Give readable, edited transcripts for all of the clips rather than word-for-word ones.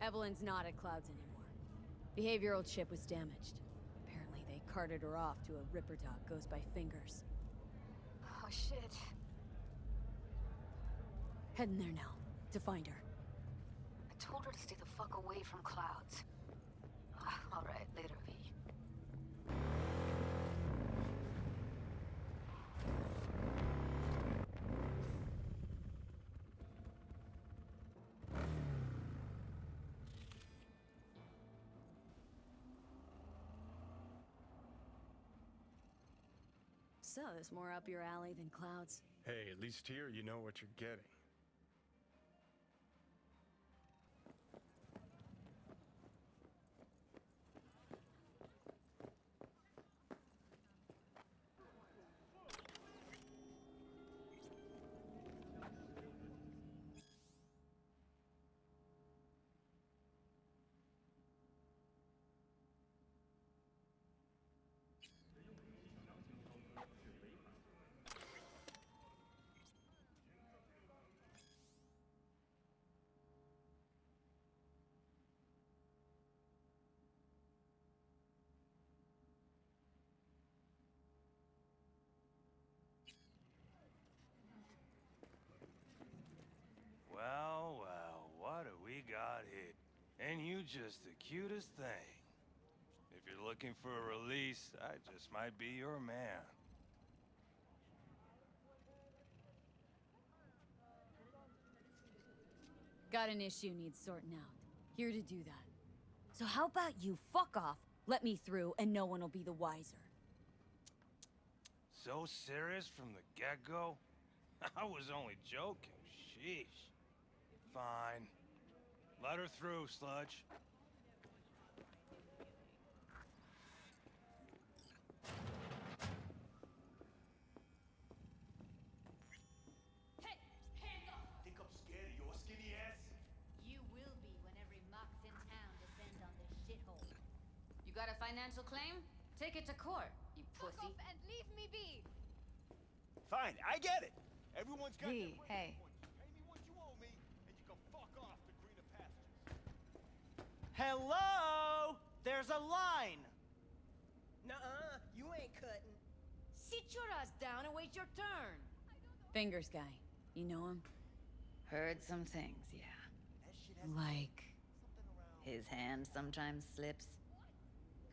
Evelyn's not at Clouds anymore. Behavioral chip was damaged. Apparently they carted her off to a Ripper dog goes by Fingers. Oh shit. Heading there now, to find her. I told her to stay the fuck away from Clouds. Alright, later, V. So, this more up your alley than Clouds? Hey, at least here you know what you're getting. Well, well, what do we got here? And you just the cutest thing. If you're looking for a release, I just might be your man. Got an issue needs sorting out. Here to do that. So how about you fuck off, let me through, and no one will be the wiser. So serious from the get-go? I was only joking, sheesh. Fine. Let her through, Sludge. Hey, hands up! Think I'm scared of your skinny ass? You will be when every mox in town descends on this shithole. You got a financial claim? Take it to court, you pussy. Fuck off and leave me be! Fine, I get it. Everyone's got V, their way hey. points. You pay me what you owe me, and you can fuck off to greener pastures. Hello? There's a line! Nuh-uh, you ain't cutting. Sit your ass down and wait your turn. Fingers guy. You know him? Heard some things, yeah. That shit has Like... something around. His hand sometimes slips.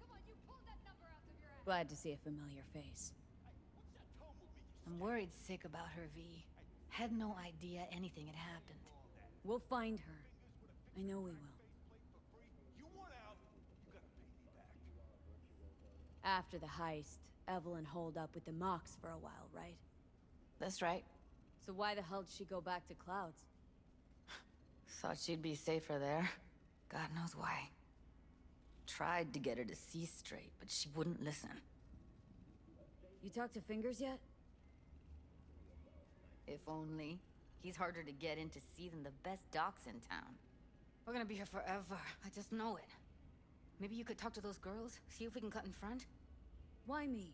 Come on, you pulled that number out of your ass! Glad to see a familiar face. Hey, what's that tone with me? I'm worried sick about her, V. Had no idea anything had happened. We'll find her. I know we will. Faceplate for free. You want out, you gotta pay me back. After the heist, Evelyn holed up with the Mox for a while, right? That's right. So why the hell did she go back to Clouds? Thought she'd be safer there. God knows why. Tried to get her to see straight, but she wouldn't listen. You talked to Fingers yet? If only. He's harder to get in to see than the best docs in town. We're gonna be here forever. I just know it. Maybe you could talk to those girls, see if we can cut in front? Why me?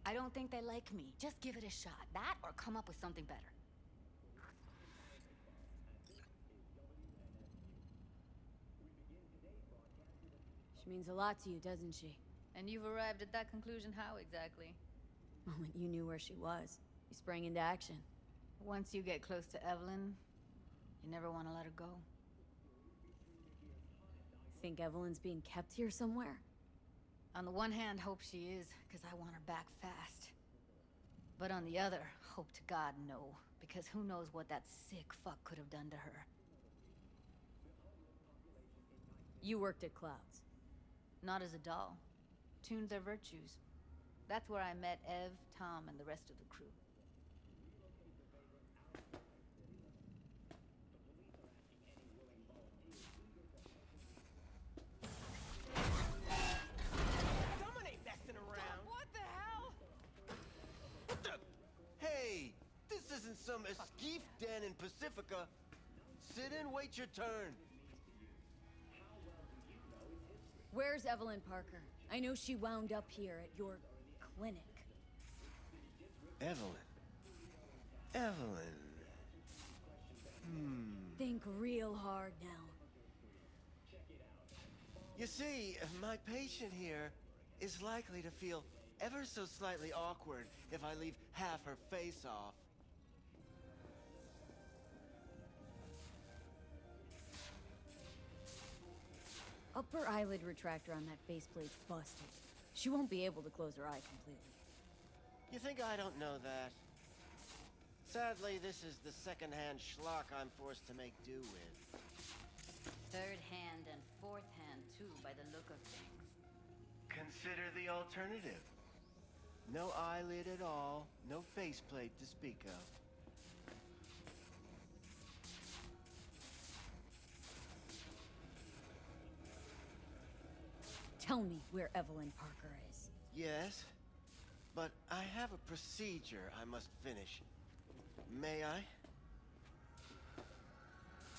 I don't think they like me. Just give it a shot. That or come up with something better. She means a lot to you, doesn't she? And you've arrived at that conclusion how exactly? Moment you knew where she was, you sprang into action. Once you get close to Evelyn, you never want to let her go. Think Evelyn's being kept here somewhere? On the one hand, hope she is, because I want her back fast. But on the other, hope to God no, because who knows what that sick fuck could have done to her. You worked at Clouds. Not as a doll. Tuned their virtues. That's where I met Ev, Tom, and the rest of the crew. Someone ain't messing around. What the hell? What the? Hey, this isn't some escape den in Pacifica. Sit and wait your turn. Where's Evelyn Parker? I know she wound up here at your clinic. Evelyn. Evelyn. Think real hard now. You see, my patient here is likely to feel ever so slightly awkward if I leave half her face off. Upper eyelid retractor on that faceplate's busted. She won't be able to close her eye completely. You think I don't know that? Sadly, this is the second-hand schlock I'm forced to make do with. Third hand and fourth hand, too, by the look of things. Consider the alternative. No eyelid at all, no faceplate to speak of. Tell me where Evelyn Parker is. Yes, but I have a procedure I must finish. May I?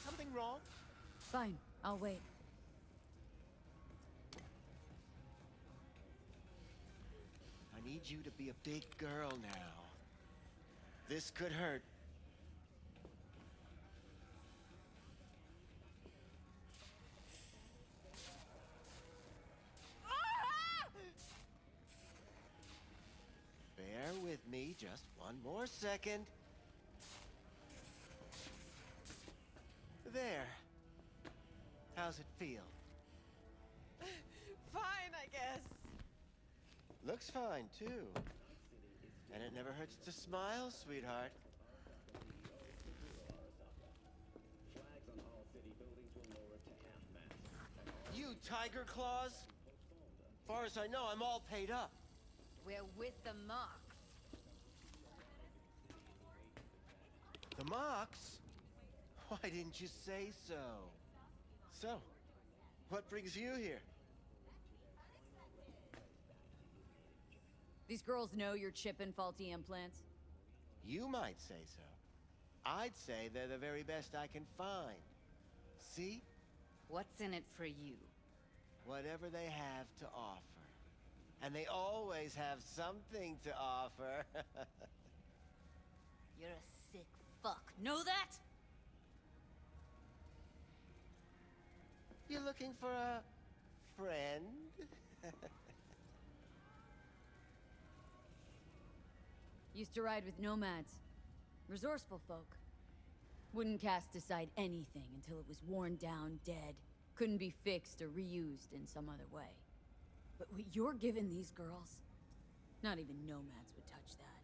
Something wrong? Fine, I'll wait. I need you to be a big girl now. This could hurt. Bear with me just one more second. There. How's it feel? Fine, I guess. Looks fine, too. And it never hurts to smile, sweetheart. You tiger claws? Far as I know, I'm all paid up. We're with the Mox. The Mox? Why didn't you say so? So, what brings you here? These girls know you're chipping faulty implants? You might say so. I'd say they're the very best I can find. See? What's in it for you? Whatever they have to offer. And they always have something to offer. You're a sick fuck. Know that? You looking for a friend? Used to ride with nomads. Resourceful folk. Wouldn't cast aside anything until it was worn down, dead. Couldn't be fixed or reused in some other way. But what you're giving these girls, not even nomads would touch that.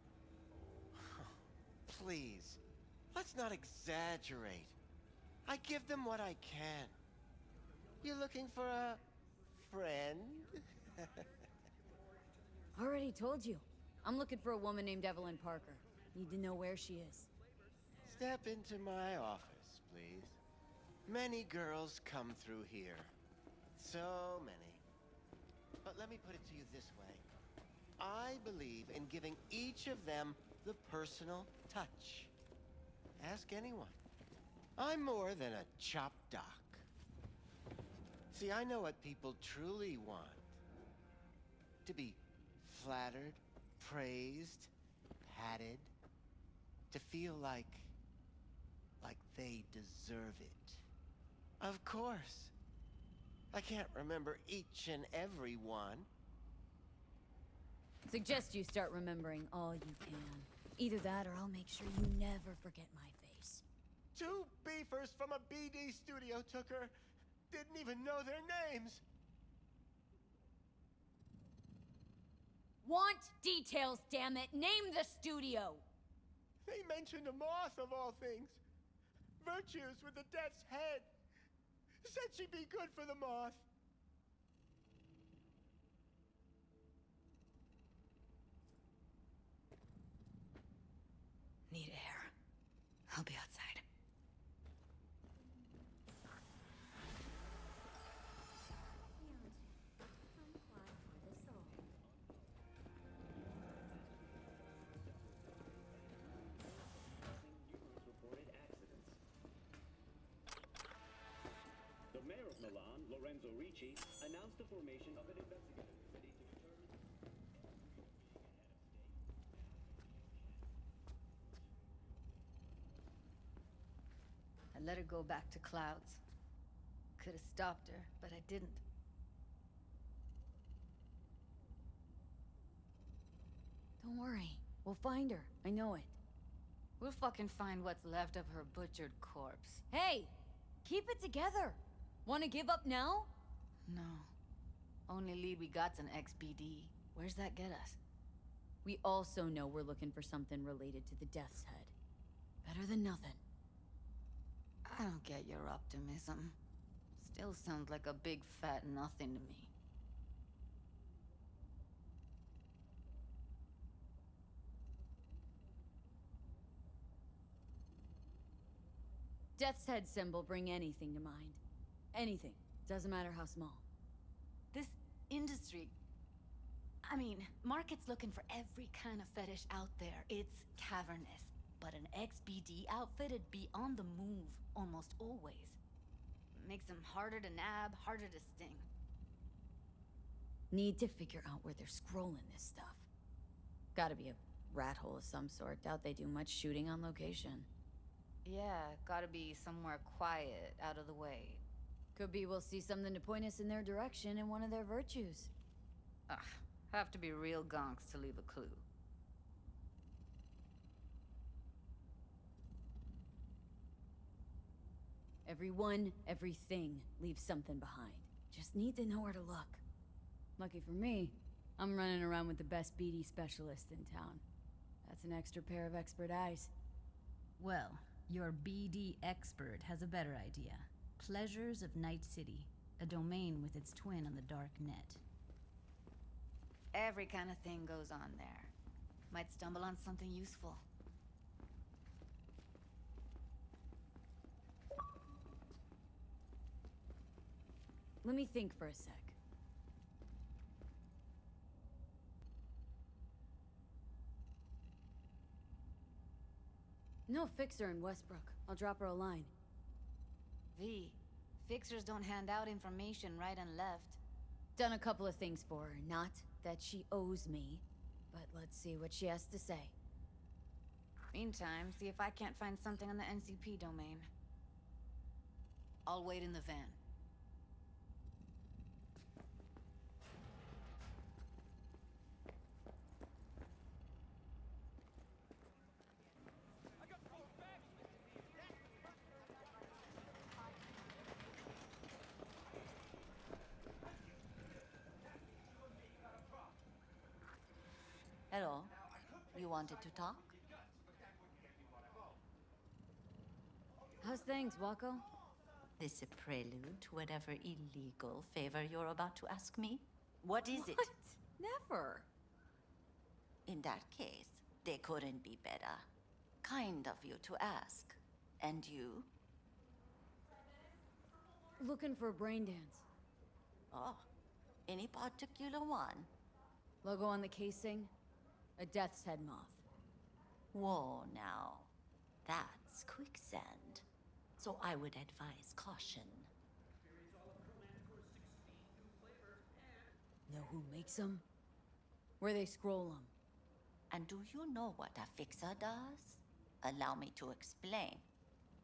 Please, let's not exaggerate. I give them what I can. You looking for a friend? Already told you. I'm looking for a woman named Evelyn Parker. Need to know where she is. Step into my office, please. Many girls come through here. So many. But let me put it to you this way. I believe in giving each of them the personal touch. Ask anyone. I'm more than a chop doc. See, I know what people truly want. To be flattered, praised, patted. To feel like they deserve it. Of course. I can't remember each and every one. Suggest you start remembering all you can. Either that or I'll make sure you never forget my face. 2 beefers from a BD studio took her. Didn't even know their names. Want details, damn it! Name the studio! They mentioned a moth of all things. Virtues with the death's head. Said she'd be good for the moth. Need air. I'll be outside. The mayor of Milan, Lorenzo Ricci, announced the formation of an investigative committee to determine... I let her go back to Clouds. Could have stopped her, but I didn't. Don't worry. We'll find her. I know it. We'll fucking find what's left of her butchered corpse. Hey! Keep it together! Wanna give up now? No. Only lead we got's an XBD. Where's that get us? We also know we're looking for something related to the Death's Head. Better than nothing. I don't get your optimism. Still sounds like a big fat nothing to me. Death's Head symbol bring anything to mind. Anything. Doesn't matter how small. This industry... I mean, market's looking for every kind of fetish out there. It's cavernous. But an XBD outfit'd be on the move, almost always. Makes them harder to nab, harder to sting. Need to figure out where they're scrolling this stuff. Gotta be a rat hole of some sort. Doubt they do much shooting on location. Yeah, gotta be somewhere quiet, out of the way. Could be we'll see something to point us in their direction in one of their virtues. Ugh, have to be real gonks to leave a clue. Everyone, everything leaves something behind. Just need to know where to look. Lucky for me, I'm running around with the best BD specialist in town. That's an extra pair of expert eyes. Well, your BD expert has a better idea. Pleasures of Night City, a domain with its twin on the dark net. Every kind of thing goes on there. Might stumble on something useful. Let me think for a sec. No fixer in Westbrook. I'll drop her a line. V, fixers don't hand out information right and left. Done a couple of things for her. Not that she owes me, but let's see what she has to say. Meantime, see if I can't find something on the NCP domain. I'll wait in the van. Hello. You wanted to talk? How's things, Wako? This a prelude to whatever illegal favor you're about to ask me? What is it? Never. In that case, they couldn't be better. Kind of you to ask. And you? Looking for a brain dance. Oh, any particular one? Logo on the casing? A Death's Head moth. Whoa, now. That's quicksand. So I would advise caution. Know who makes them? Where they scroll them. And do you know what a fixer does? Allow me to explain.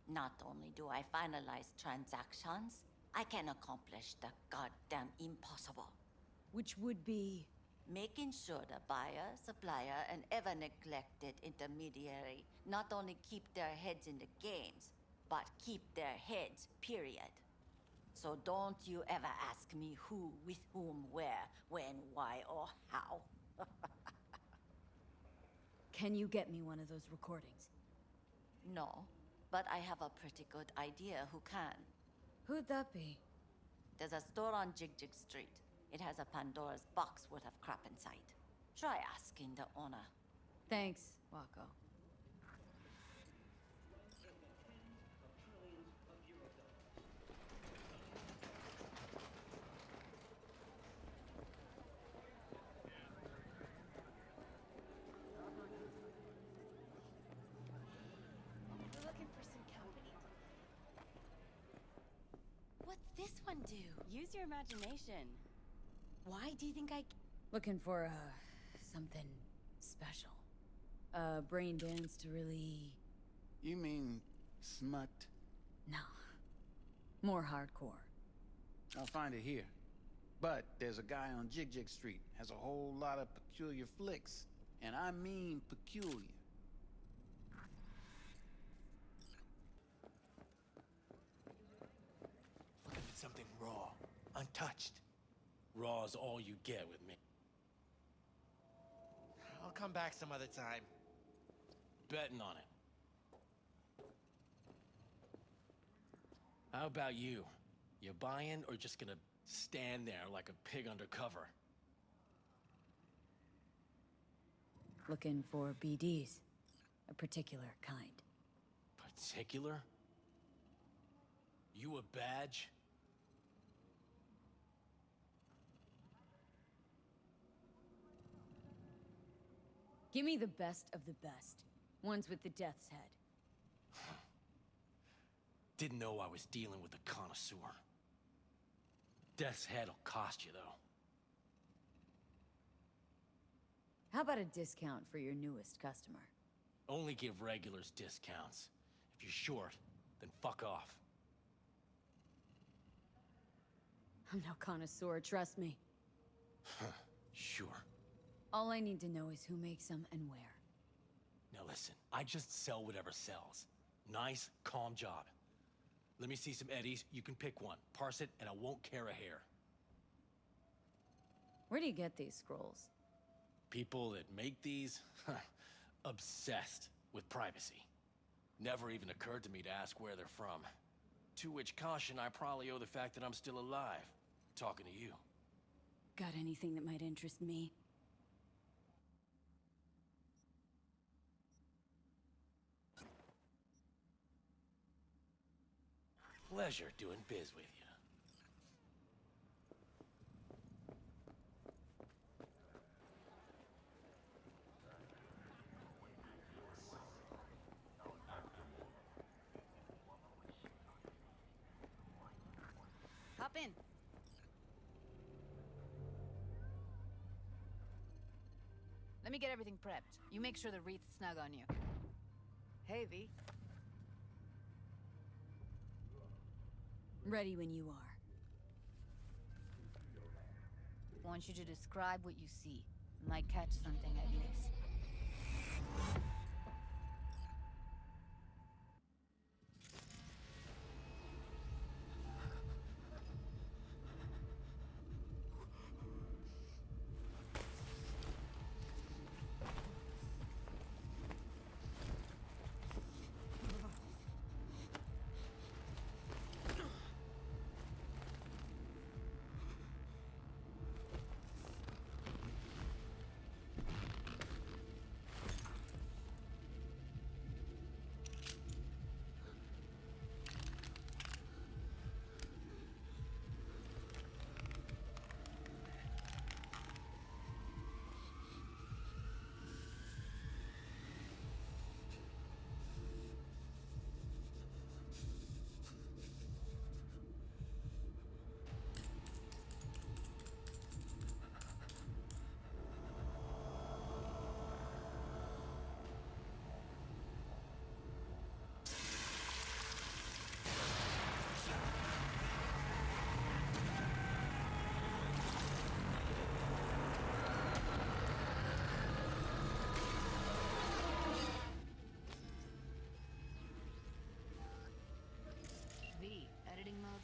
Not only do I finalize transactions, I can accomplish the goddamn impossible. Which would be... Making sure the buyer, supplier, and ever neglected intermediary not only keep their heads in the games, but keep their heads, period. So don't you ever ask me who, with whom, where, when, why, or how. Can you get me one of those recordings? No, but I have a pretty good idea who can. Who'd that be? There's a store on Jig Street. It has a Pandora's box worth of crap inside. Try asking the owner. Thanks, Wako. We're looking for some company. What's this one do? Use your imagination. Why do you think I... Looking for, something special. A brain dance to really... You mean smut? No. More hardcore. I'll find it here. But there's a guy on Jig Street, has a whole lot of peculiar flicks. And I mean peculiar. Looking at something raw, untouched. Raw's all you get with me. I'll come back some other time. Betting on it. How about you? You buying or just gonna stand there like a pig undercover? Looking for BDs. A particular kind. Particular? You a badge? Give me the best of the best. Ones with the death's head. Didn't know I was dealing with a connoisseur. Death's head'll cost you, though. How about a discount for your newest customer? Only give regulars discounts. If you're short, then fuck off. I'm no connoisseur, trust me. Sure. All I need to know is who makes them and where. Now listen, I just sell whatever sells. Nice, calm job. Let me see some eddies, you can pick one. Parse it, and I won't care a hair. Where do you get these scrolls? People that make these, obsessed with privacy. Never even occurred to me to ask where they're from. To which caution I probably owe the fact that I'm still alive, talking to you. Got anything that might interest me? Pleasure doing biz with you. Hop in. Let me get everything prepped. You make sure the wreath's snug on you. Hey, V. Ready when you are. Want you to describe what you see. Might catch something I'd miss.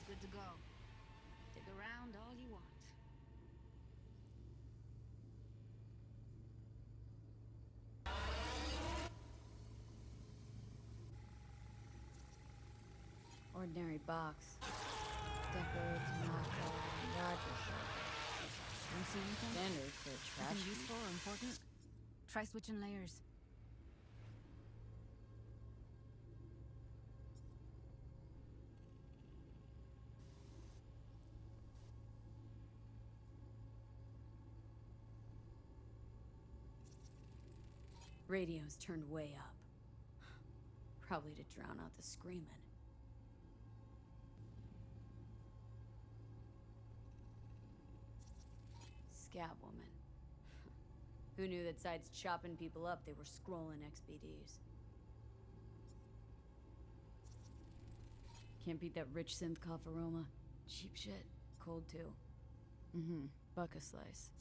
Good to go. Dig around all you want. Ordinary box. Decorated to knock out You see anything? standard for a trash Nothing heap. useful or important? Try switching layers. Radio's turned way up. Probably to drown out the screaming. Scab woman. Who knew that besides chopping people up, they were scrolling XBDs? Can't beat that rich synth cough aroma. Cheap shit. Cold too. Buck a slice.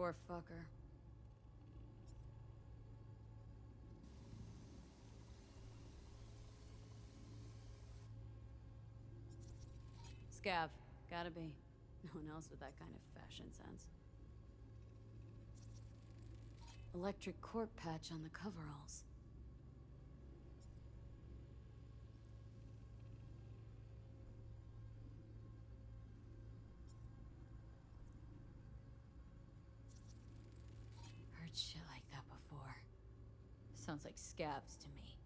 Poor fucker. Scav. Gotta be. No one else with that kind of fashion sense. Electric corp patch on the coveralls. Heard shit like that before. Sounds like scabs to me.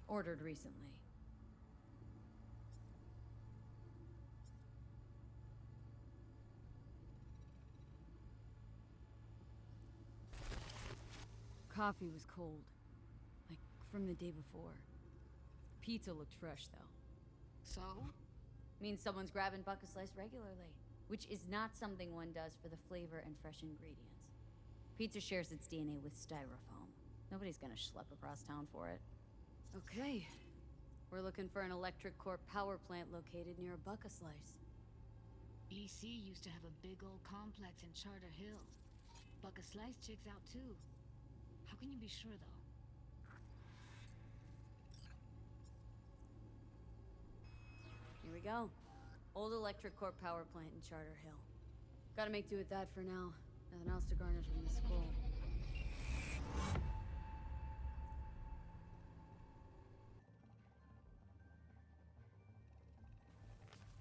Ordered recently. Coffee was cold. Like, from the day before. Pizza looked fresh, though. So? Means someone's grabbing bucket slice regularly. Which is not something one does for the flavor and fresh ingredients. Pizza shares its DNA with styrofoam. Nobody's gonna schlep across town for it. Okay. We're looking for an electric core power plant located near a bucket slice. EC used to have a big old complex in Charter Hill. Bucket Slice checks out too. How can you be sure, though? Here we go. Old electric core power plant in Charter Hill. Gotta make do with that for now. Nothing else to garner from the scroll.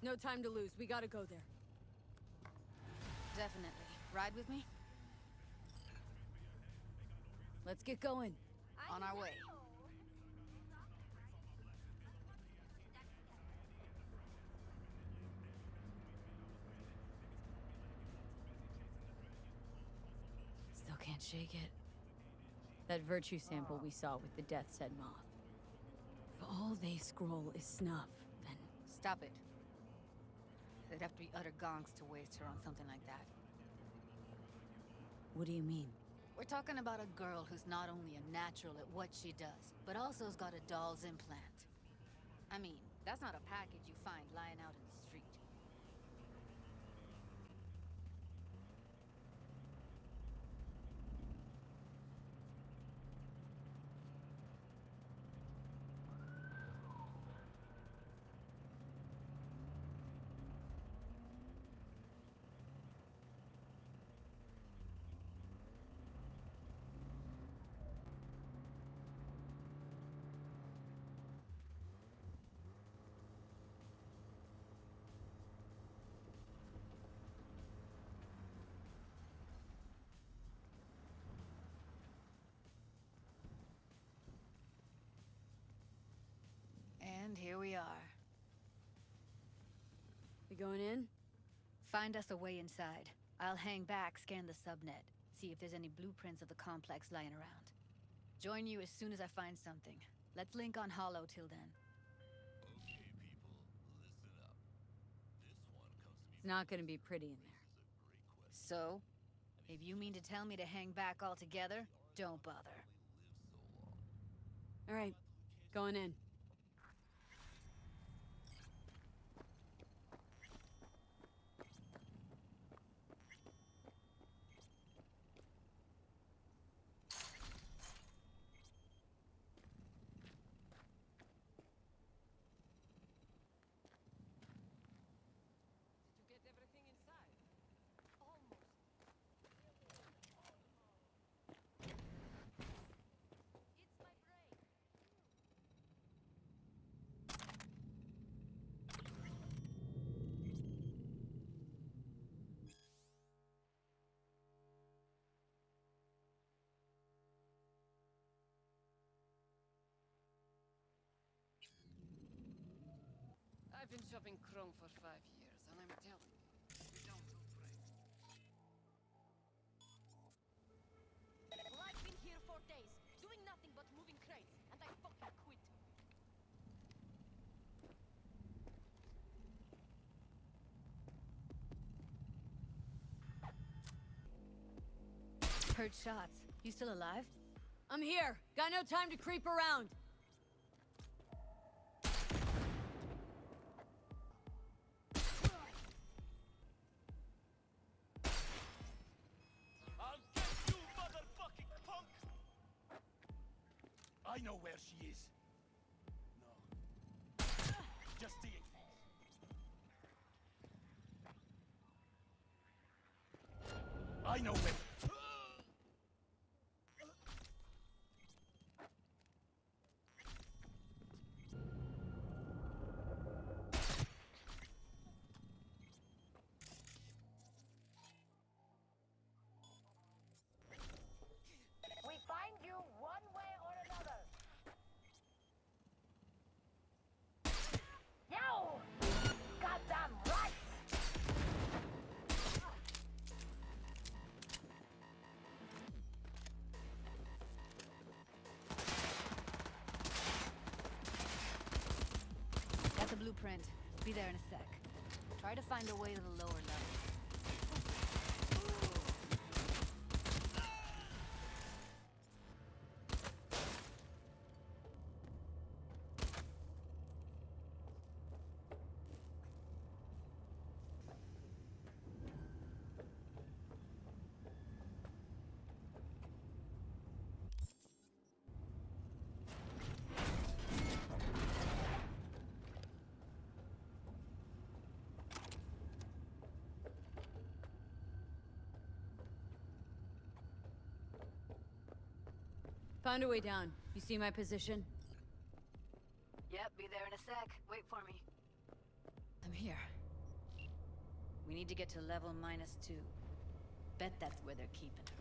No time to lose. We gotta go there. Definitely. Ride with me? Let's get going. On our way. Still can't shake it. That virtue sample we saw with the Death's Head moth. If all they scroll is snuff, then... Stop it. They'd have to be utter gonks to waste her on something like that. What do you mean? We're talking about a girl who's not only a natural at what she does, but also has got a doll's implant. I mean, that's not a package you find lying out in the street. And here we are. We going in? Find us a way inside. I'll hang back, scan the subnet, see if there's any blueprints of the complex lying around. Join you as soon as I find something. Let's link on Hollow till then. Okay, people, listen up. This one comes to me. It's not gonna be pretty in there. So? If you mean to tell me to hang back altogether, don't bother. All right, going in. I've been shopping Chrome for 5 years, and I'm telling you, we don't do praise. Well, I've been here 4 days, doing nothing but moving crates, and I fucking quit. Heard shots. You still alive? I'm here. Got no time to creep around. I'll get you, motherfucking punk! I know where she is. No. Just see it. I know where. We find you one way or another. Yo! Goddamn right! Got the blueprint. Be there in a sec. Try to find a way to the lower level. Found a way down. You see my position? Yep, be there in a sec. Wait for me. I'm here. We need to get to level -2. Bet that's where they're keeping her.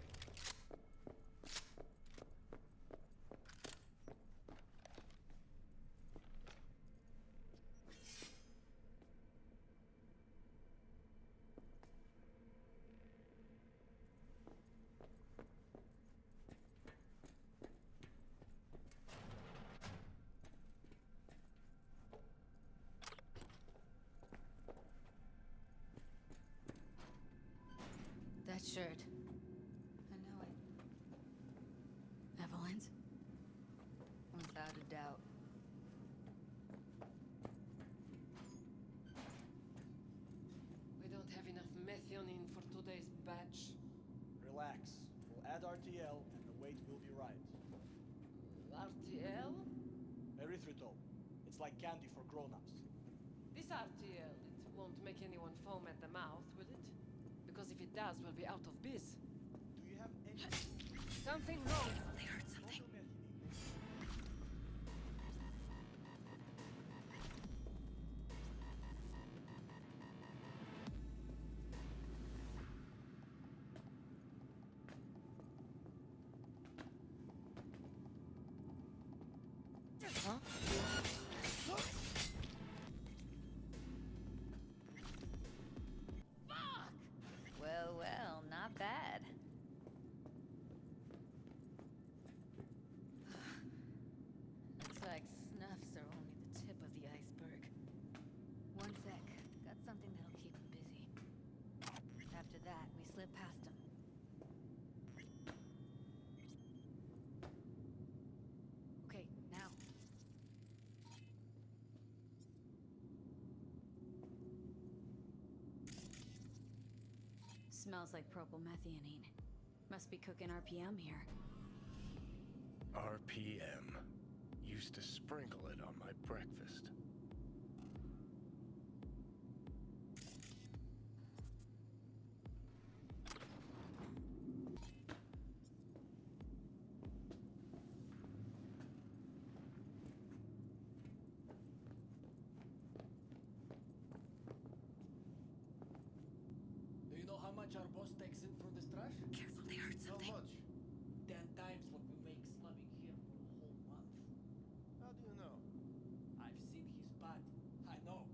That shirt. I know it. Evelyn's? Without a doubt. We don't have enough methionine for today's batch. Relax. We'll add RTL and the weight will be right. RTL? Erythritol. It's like candy for grown-ups. This RTL, it won't make anyone foam at the mouth, will it? Because if it does, we'll be out of biz. Do you have any... Something wrong. They heard something. Huh? Well, well, not bad. Looks like snuffs are only the tip of the iceberg. One sec. Got something that'll keep him busy. After that, we slip past him. Okay, now. Smells like propylmethionine. Must be cooking RPM here. RPM. Used to sprinkle it on my breakfast. Do you know how much our boss takes in for this trash? Careful, they heard something. How much? 10 times what we make slumming here for a whole month. How do you know? I've seen his bad. I know.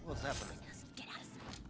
What's happening? Get out of sight.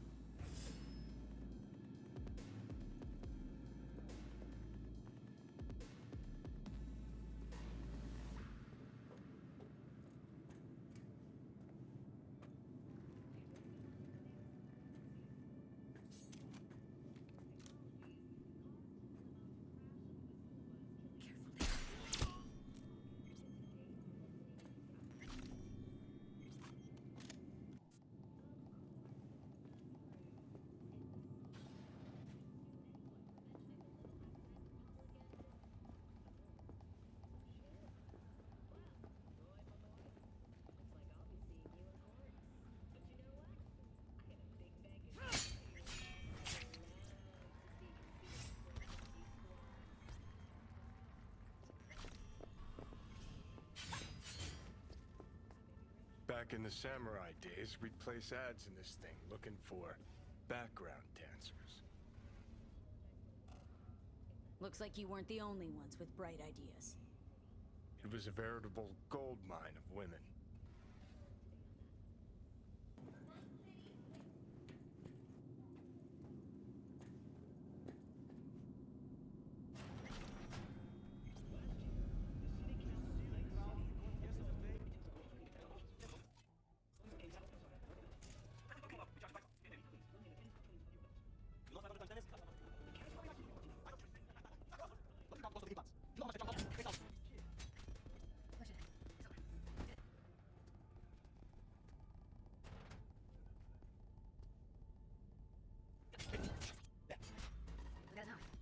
Back in the samurai days, we'd place ads in this thing looking for background dancers. Looks like you weren't the only ones with bright ideas. It was a veritable gold mine of women.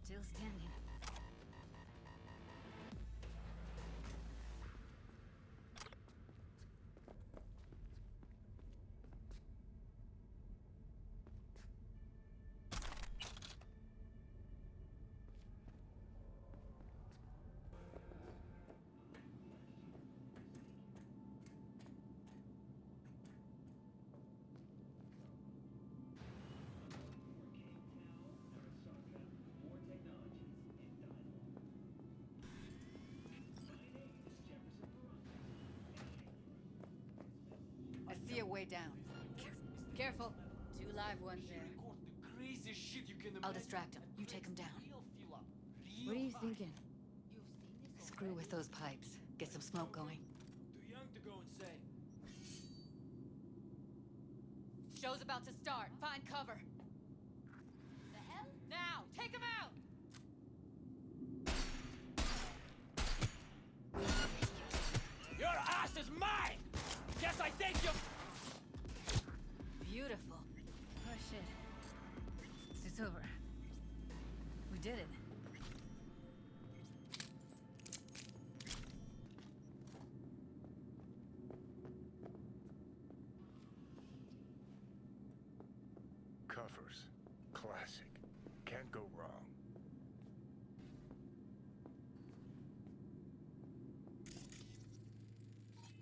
Still standing. I see a way down. Careful. Two live ones there. Craziest shit you can I'll imagine. distract him. You take him down. What are you thinking? Screw with those pipes. Get some smoke going. Too young to go insane. Show's about to start. Find cover. The hell? Now! Take him out! Your ass is mine! Yes, I think you... Beautiful. Oh shit. It's over. We did it. Covers. Classic. Can't go wrong.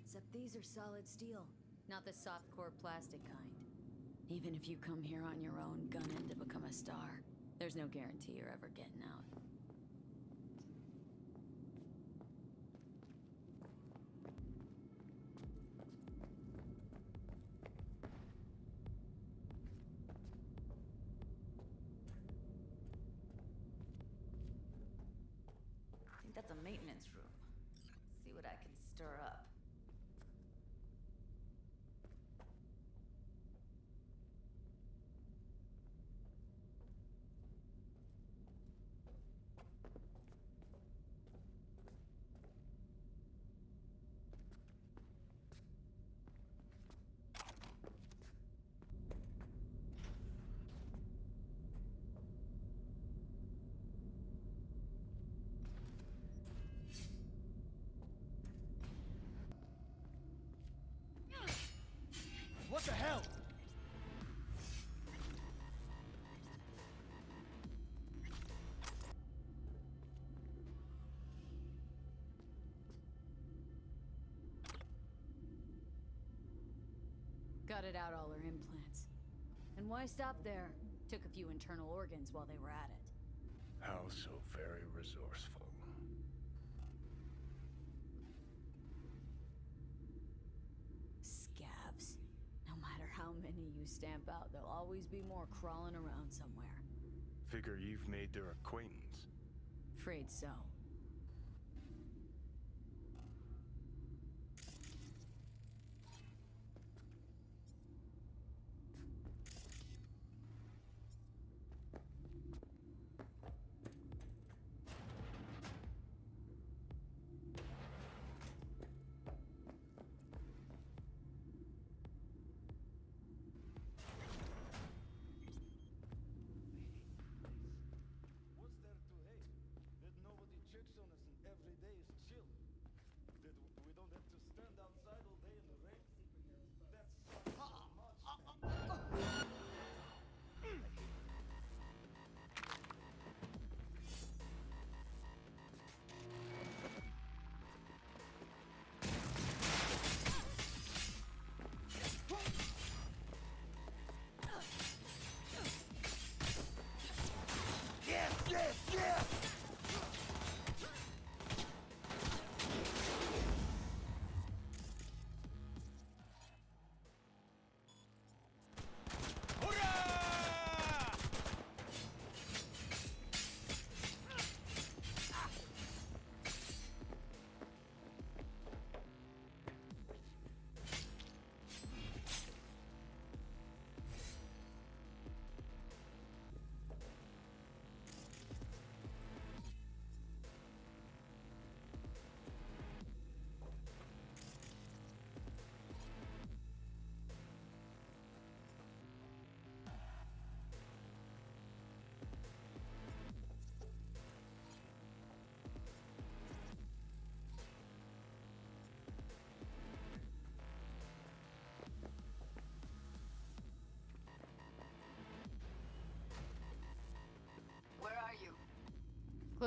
Except these are solid steel, not the soft-core plastic kind. Even if you come here on your own, gunning to become a star, there's no guarantee you're ever getting out. I think that's a maintenance room. See what I can stir up. What the hell? Gutted out all her implants. And why stop there? Took a few internal organs while they were at it. How so very resourceful. Scabs. No matter how many you stamp out, there'll always be more crawling around somewhere. Figure you've made their acquaintance. Afraid so. What's there to hate? Let nobody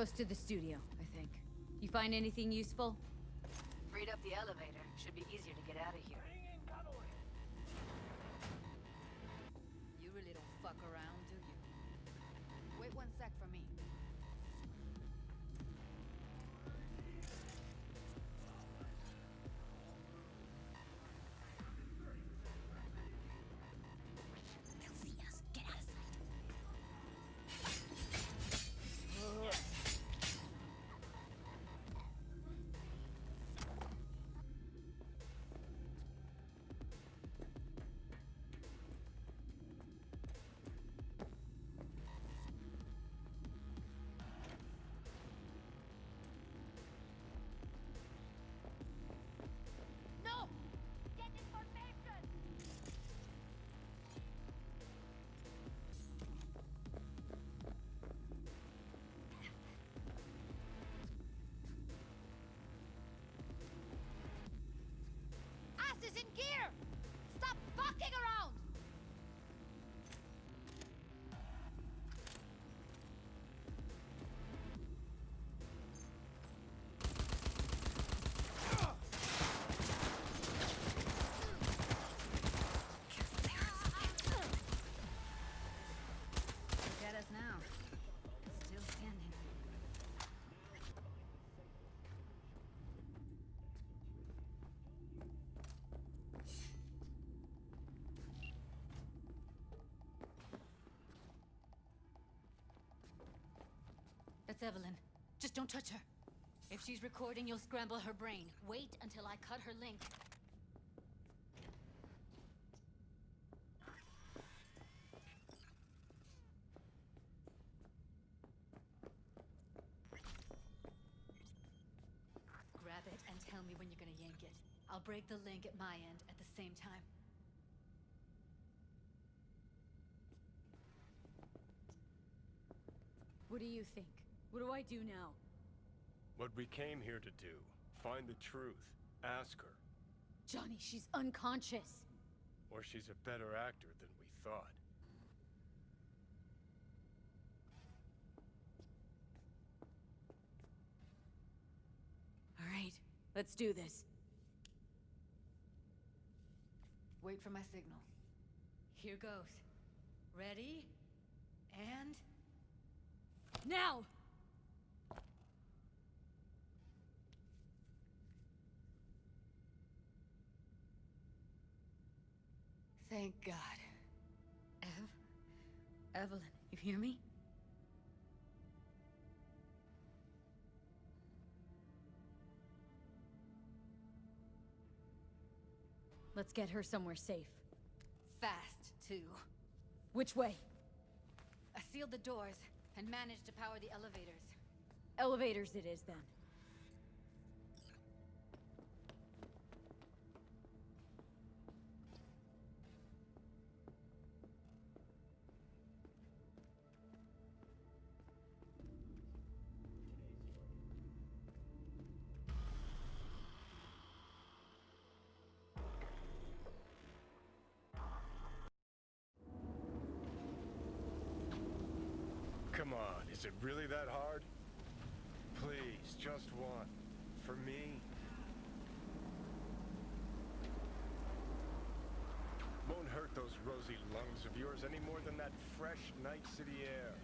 Close to the studio, I think. You find anything useful? Freed up the elevator. Should be easier to get out of here. You really don't fuck around, do you? Wait 1 sec for me. They'll see us. Get out of sight. No! Get information! Ass is in gear! Stop fucking around! Look at us now. Still standing. That's Evelyn. Just don't touch her. If she's recording, you'll scramble her brain. Wait until I cut her link. Grab it and tell me when you're gonna yank it. I'll break the link at my end at the same time. What do you think? What do I do now? What we came here to do. Find the truth. Ask her. Johnny, she's unconscious. Or she's a better actor than we thought. All right, let's do this. Wait for my signal. Here goes. Ready? And... Now! Thank God. Evelyn, you hear me? Let's get her somewhere safe. Fast, too. Which way? I sealed the doors and managed to power the elevators. Elevators it is, then. Come on, is it really that hard? Please, just one. For me. Won't hurt those rosy lungs of yours any more than that fresh night city air.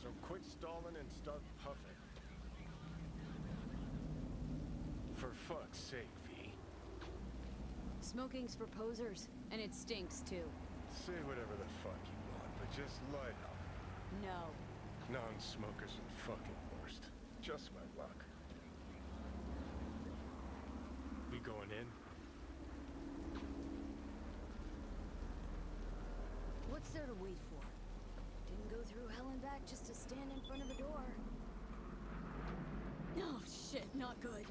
So quit stalling and start puffing. For fuck's sake, V. Smoking's for posers, and it stinks, too. Say whatever the fuck you want, but just light up. No. Non-smokers are the fucking worst. Just my luck. We going in? What's there to wait for? Didn't go through hell and back just to stand in front of the door. Oh, shit, not good.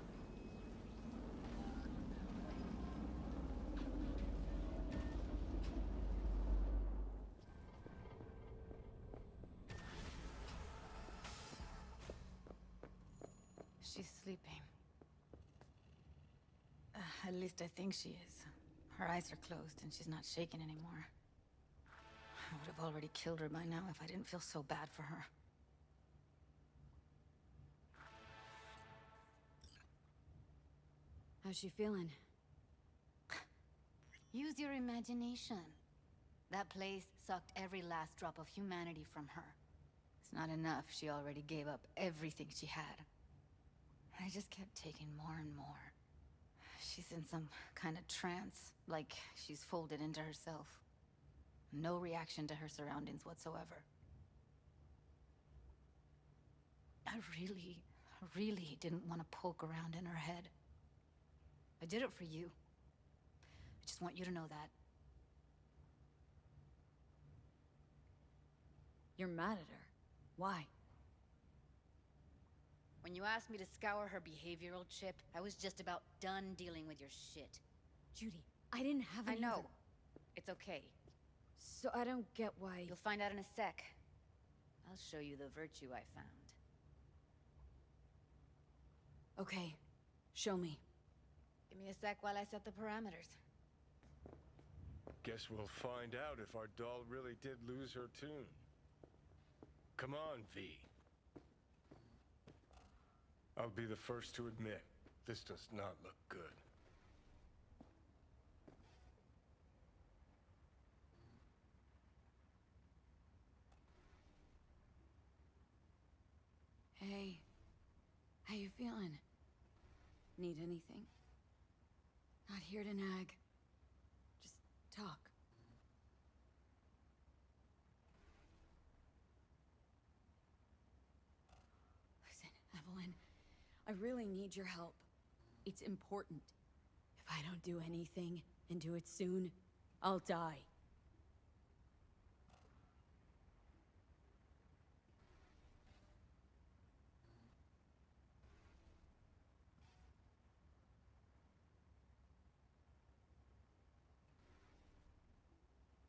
She's sleeping. At least I think she is. Her eyes are closed and she's not shaking anymore. I would have already killed her by now if I didn't feel so bad for her. How's she feeling? Use your imagination. That place sucked every last drop of humanity from her. It's not enough, she already gave up everything she had. I just kept taking more and more. She's in some kind of trance, like she's folded into herself. No reaction to her surroundings whatsoever. I really didn't want to poke around in her head. I did it for you. I just want you to know that. You're mad at her. Why? When you asked me to scour her behavioral chip, I was just about done dealing with your shit. Judy, I didn't have any I know. other- It's okay. So I don't get why... You'll find out in a sec. I'll show you the virtue I found. Okay, show me. Give me a sec while I set the parameters. Guess we'll find out if our doll really did lose her tune. Come on, V. I'll be the first to admit, this does not look good. Hey, how you feeling? Need anything? Not here to nag. Just talk. Listen, Evelyn, I really need your help. It's important. If I don't do anything, and do it soon, I'll die.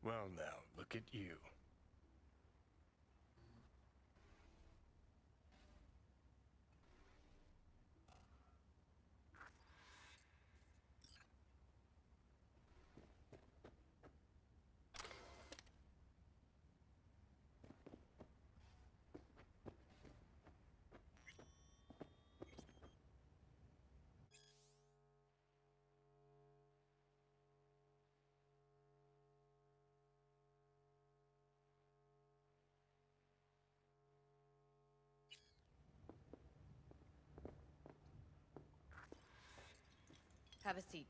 Well now, look at you. Have a seat.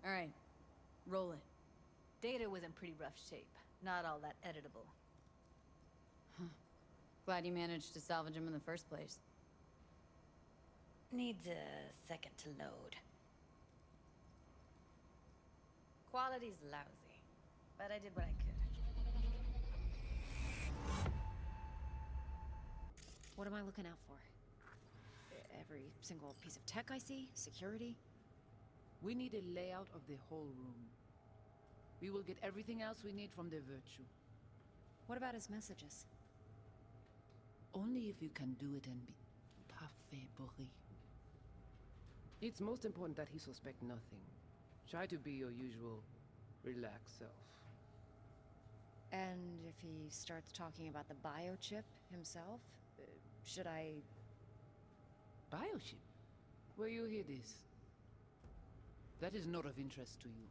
All right, roll it. Data was in pretty rough shape. Not all that editable. Glad you managed to salvage him in the first place. Needs a second to load. Quality's lousy, but I did what I could. What am I looking out for? Every single piece of tech I see? Security? We need a layout of the whole room. We will get everything else we need from the Virtue. What about his messages? Only if you can do it and be parfait, Boris. It's most important that he suspect nothing. Try to be your usual, relaxed self. And if he starts talking about the biochip himself, should I... Biochip? Where you hear this? That is not of interest to you.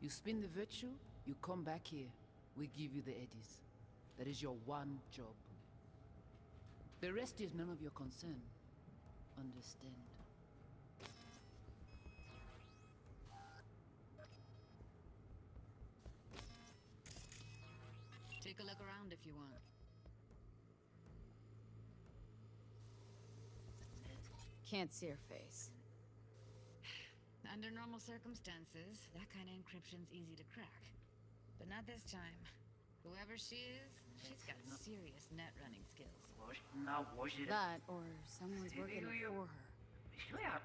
You spin the Virtue, you come back here. We give you the eddies. That is your one job. The rest is none of your concern. Understand? Take a look around if you want. Can't see her face. Under normal circumstances, that kind of encryption's easy to crack. But not this time. Whoever she is, she's got serious net running skills. That, or someone's working it for her.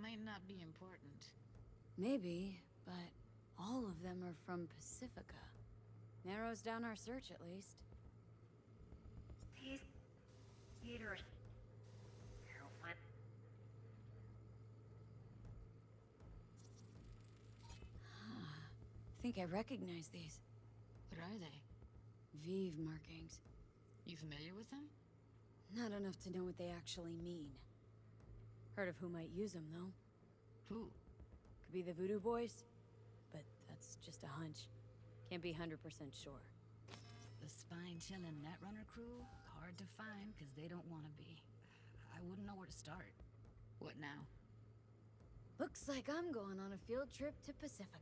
Might not be important. Maybe, but all of them are from Pacifica. Narrows down our search, at least. I think I recognize these. What are they? Vive markings. You familiar with them? Not enough to know what they actually mean. Heard of who might use them, though. Who? Could be the Voodoo Boys, but that's just a hunch. Can't be 100% sure. The spine-chilling Netrunner crew? Hard to find, because they don't want to be. I wouldn't know where to start. What now? Looks like I'm going on a field trip to Pacifica.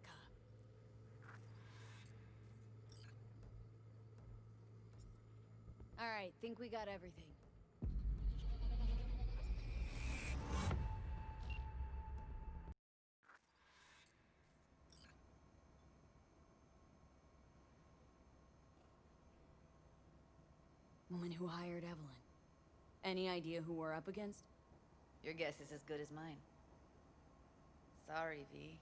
Alright, think we got everything. Woman who hired Evelyn. Any idea who we're up against? Your guess is as good as mine. Sorry, V.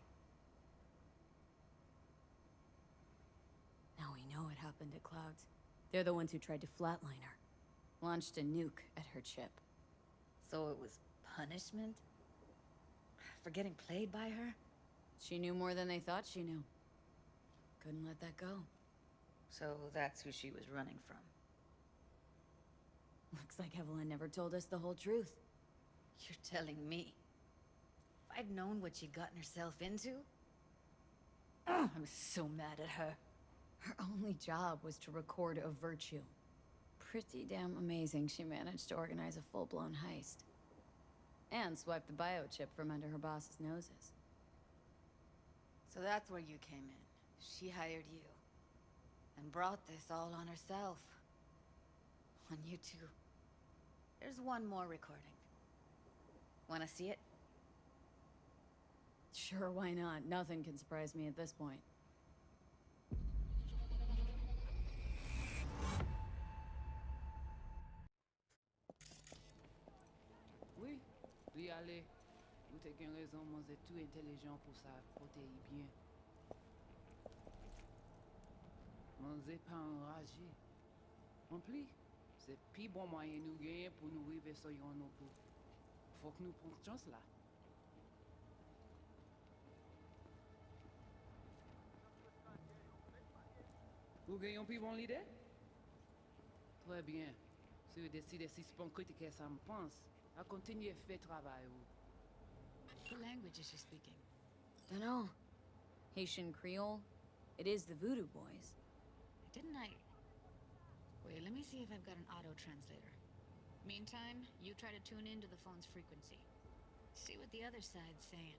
Now we know what happened at Clouds. They're the ones who tried to flatline her. Launched a nuke at her chip. So it was punishment? For getting played by her? She knew more than they thought she knew. Couldn't let that go. So that's who she was running from. Looks like Evelyn never told us the whole truth. You're telling me? If I'd known what she'd gotten herself into... I was so mad at her. Her only job was to record a virtue. Pretty damn amazing she managed to organize a full-blown heist. And swipe the biochip from under her boss's noses. So that's where you came in. She hired you. And brought this all on herself. On you two. There's one more recording. Wanna see it? Sure, why not? Nothing can surprise me at this point. Oui, lui aller. Vous avez une raison, moi c'est tout intelligent pour ça, côté bien. Moi c'est pas enragé. En plus, c'est plus bon moyen nous gagner pour nous arriver sur nos bout. Faut que nous prenions chance là. Vous gagnez plus bon l'idée? Très bien. Si vous décidez si c'est bon critique ça me pense, à continuer à faire travail. What language is she speaking? Dunno. Haitian Creole? It is the Voodoo Boys. Didn't I... Wait, let me see if I've got an auto-translator. Meantime, you try to tune into the phone's frequency. See what the other side's saying.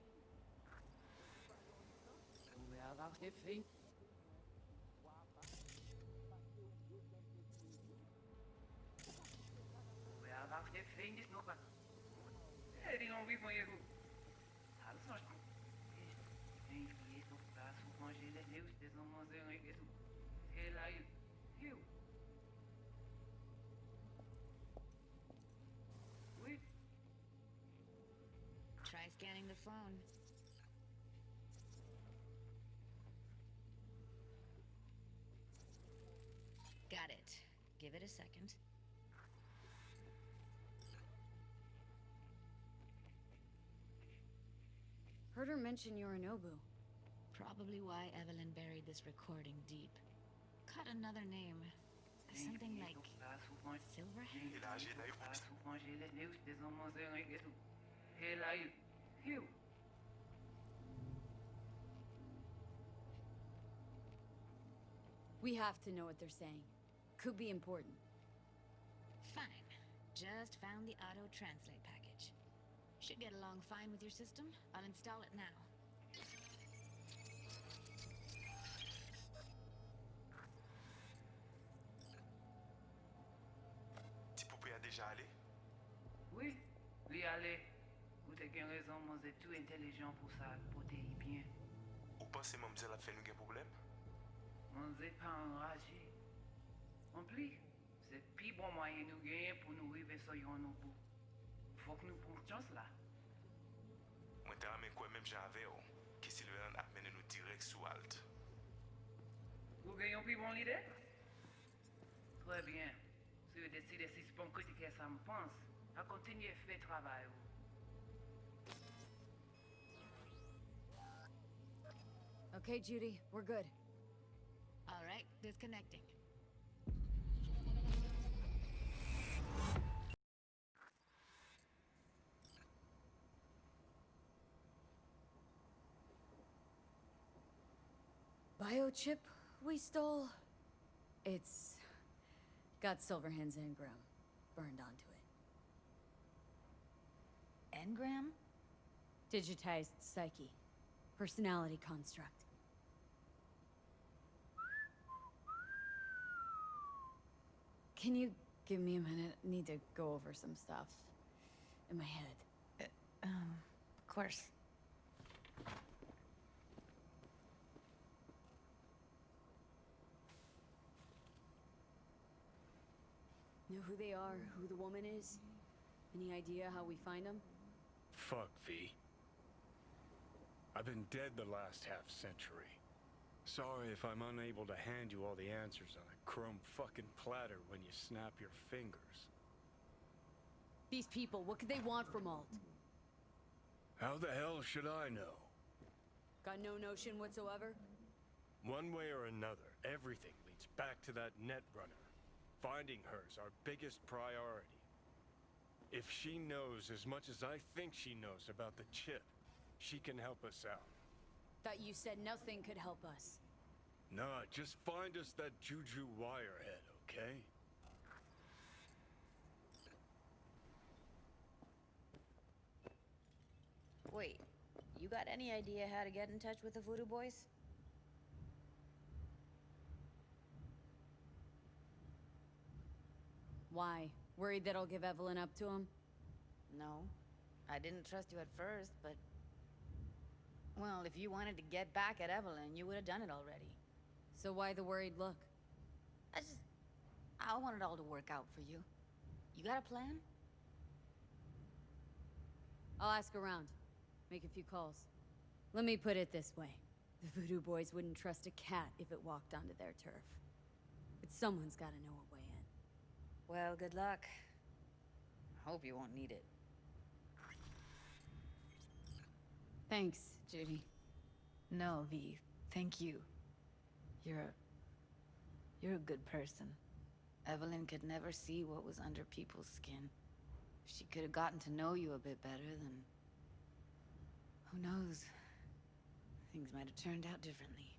Try scanning the phone. Got it. Give it a second. Heard her mention Yorinobu. Probably why Evelyn buried this recording deep. Caught another name. Something like... Silverhand? We have to know what they're saying. Could be important. Fine. Just found the auto-translate package. Should get along fine with your system. I'll install it now. Petit poupée a déjà allé? Oui, lui aller. Vous avez raison, moi c'est tout intelligent pour ça, pour te y bien. Ou pensez moi me dire la fait nous un problème? Moi c'est pas enragé. En plus, c'est plus bon moyen nous gagner pour nous arriver sur nos bout. Faut que nous prenions chance là. Moi t'as ramé quoi même j'avais qui Sylvain a mené nous direct sous Alt. Vous gagnez plus bon l'idée? Très bien. Si vous décidez si c'est bon critiquer ça me pense, à continuer à faire travail. Okay, Judy, we're good. All right, disconnecting. biochip we stole? It's got Silverhand's engram burned onto it. Engram? Digitized psyche. Personality construct. Can you give me a minute? I need to go over some stuff in my head. Of course. Know who they are, who the woman is? Any idea how we find them? Fuck, V. I've been dead the last half-century. Sorry if I'm unable to hand you all the answers on a chrome fucking platter when you snap your fingers. These people, what could they want from Alt? How the hell should I know? Got no notion whatsoever? One way or another, everything leads back to that Netrunner. Finding her's our biggest priority. If she knows as much as I think she knows about the chip, she can help us out. Thought you said nothing could help us. Nah, just find us that Juju wirehead, okay? Wait, you got any idea how to get in touch with the Voodoo Boys? Why? Worried that I'll give Evelyn up to him? No. I didn't trust you at first, but... Well, if you wanted to get back at Evelyn, you would have done it already. So why the worried look? I want it all to work out for you. You got a plan? I'll ask around. Make a few calls. Let me put it this way. The Voodoo Boys wouldn't trust a cat if it walked onto their turf. But someone's gotta know a way in. Well, good luck. Hope you won't need it. Thanks, Judy. No, V. Thank you. You're a good person. Evelyn could never see what was under people's skin. If she could have gotten to know you a bit better, then... Who knows? Things might have turned out differently.